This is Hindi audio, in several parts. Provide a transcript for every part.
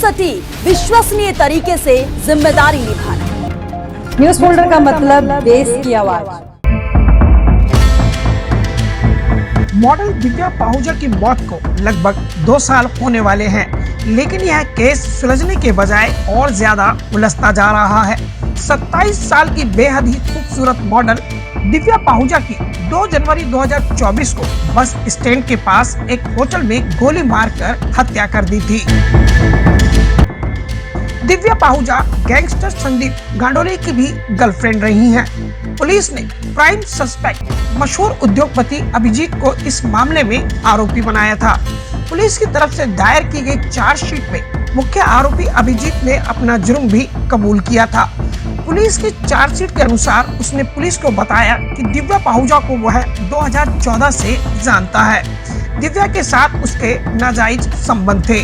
सटीक विश्वसनीय तरीके से जिम्मेदारी निभाना। न्यूज फोल्डर का मतलब देश की आवाज। मॉडल दिव्या पाहुजा की मौत को लगभग 2 साल होने वाले हैं, लेकिन यह केस सुलझने के बजाय और ज्यादा उलझता जा रहा है। 27 साल की बेहद ही खूबसूरत मॉडल दिव्या पाहुजा की 2 जनवरी 2024 को बस स्टैंड के पास एक होटल में गोली मारकर हत्या कर दी थी। दिव्या पाहुजा गैंगस्टर संदीप गांडोली की भी गर्लफ्रेंड रही हैं। पुलिस ने प्राइम सस्पेक्ट मशहूर उद्योगपति अभिजीत को इस मामले में आरोपी बनाया था। पुलिस की तरफ से दायर की गई चार्जशीट में मुख्य आरोपी अभिजीत ने अपना जुर्म भी कबूल किया था। पुलिस की चार्जशीट के अनुसार उसने पुलिस को बताया कि दिव्या पाहुजा को वह 2014 से जानता है। दिव्या के साथ उसके नाजायज संबंध थे।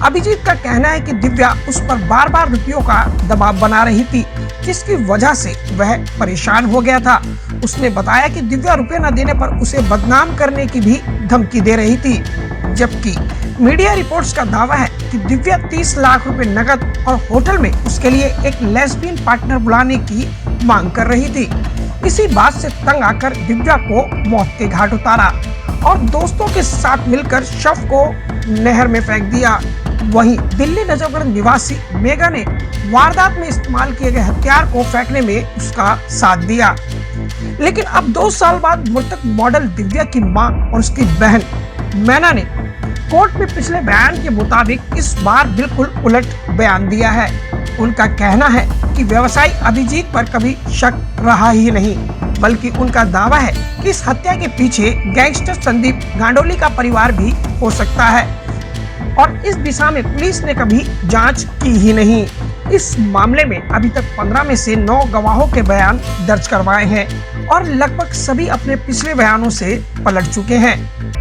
अभिजीत का कहना है कि दिव्या उस पर बार बार रुपयों का दबाव बना रही थी, जिसकी वजह से वह परेशान हो गया था। उसने बताया कि दिव्या रुपए न देने पर उसे बदनाम करने की भी धमकी दे रही थी, जबकि मीडिया रिपोर्ट्स का दावा है कि दिव्या 30 लाख रुपए नकद और होटल में उसके लिए एक लेस्बियन पार्टनर बुलाने की मांग कर रही थी। इसी बात से तंग आकर दिव्या को मौत के घाट उतारा और दोस्तों के साथ मिलकर शव को नहर में फेंक दिया। वहीं दिल्ली नजफगंज निवासी मेगा ने वारदात में इस्तेमाल किए गए हथियार को फेंकने में उसका साथ दिया। लेकिन अब 2 साल बाद मृतक मॉडल दिव्या की मां और उसकी बहन मैना ने कोर्ट में पिछले बयान के मुताबिक इस बार बिल्कुल उलट बयान दिया है। उनका कहना है कि व्यवसायी अभिजीत पर कभी शक रहा ही नहीं, बल्कि उनका दावा है कि इस हत्या के पीछे गैंगस्टर संदीप गांडोली का परिवार भी हो सकता है और इस दिशा में पुलिस ने कभी जांच की ही नहीं। इस मामले में अभी तक 15 में से 9 गवाहों के बयान दर्ज करवाए हैं और लगभग सभी अपने पिछले बयानों से पलट चुके हैं।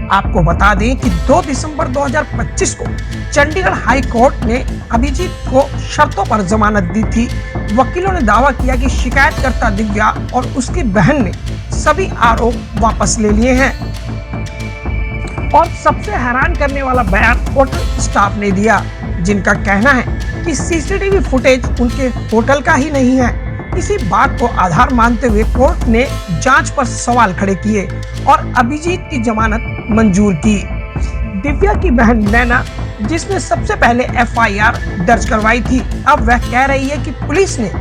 आपको बता दें कि 2 दिसंबर 2025 को चंडीगढ़ हाई कोर्ट ने अभिजीत को शर्तों पर जमानत दी थी। वकीलों ने दावा किया कि शिकायतकर्ता दिव्या और उसकी बहन ने सभी आरोप वापस ले लिए हैं और सबसे हैरान करने वाला बयान होटल स्टाफ ने दिया, जिनका कहना है कि सीसीटीवी फुटेज उनके होटल का ही नहीं है। इसी बात को आधार मानते हुए कोर्ट ने जांच पर सवाल खड़े किए और अभिजीत की जमानत मंजूर की। दिव्या की बहन नैना, जिसने सबसे पहले एफआईआर दर्ज करवाई थी, अब वह कह रही है कि पुलिस ने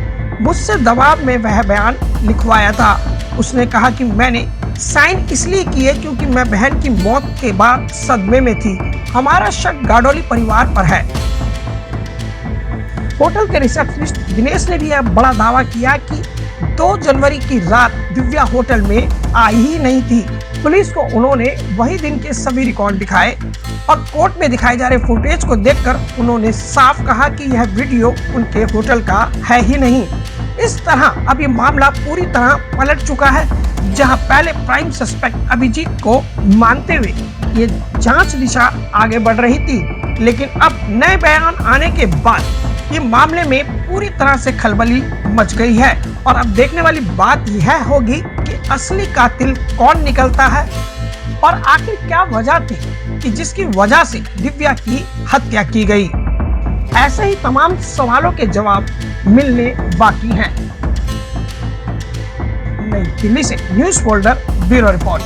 मुझसे दबाव में वह बयान लिखवाया था। उसने कहा कि मैंने साइन इसलिए किए क्योंकि मैं बहन की मौत के बाद सदमे में थी। हमारा शक गांडोली परिवार पर है। होटल के रिसेप्शनिस्ट दिनेश ने भी यह बड़ा दावा किया कि 2 जनवरी की रात दिव्या होटल में आई ही नहीं थी। पुलिस को उन्होंने वही दिन के सभी रिकॉर्ड दिखाए और कोर्ट में दिखाए जा रहे फुटेज को देखकर उन्होंने साफ कहा कि यह वीडियो उनके होटल का है ही नहीं। इस तरह अब ये मामला पूरी तरह पलट चुका है। जहां पहले प्राइम सस्पेक्ट अभिजीत को मानते हुए ये जांच दिशा आगे बढ़ रही थी, लेकिन अब नए बयान आने के बाद ये मामले में पूरी तरह से खलबली मच गई है और अब देखने वाली बात यह होगी कि असली कातिल कौन निकलता है और आखिर क्या वजह थी कि जिसकी वजह से दिव्या की हत्या की गई। ऐसे ही तमाम सवालों के जवाब मिलने बाकी हैं। नई दिल्ली से न्यूज फोल्डर ब्यूरो रिपोर्ट।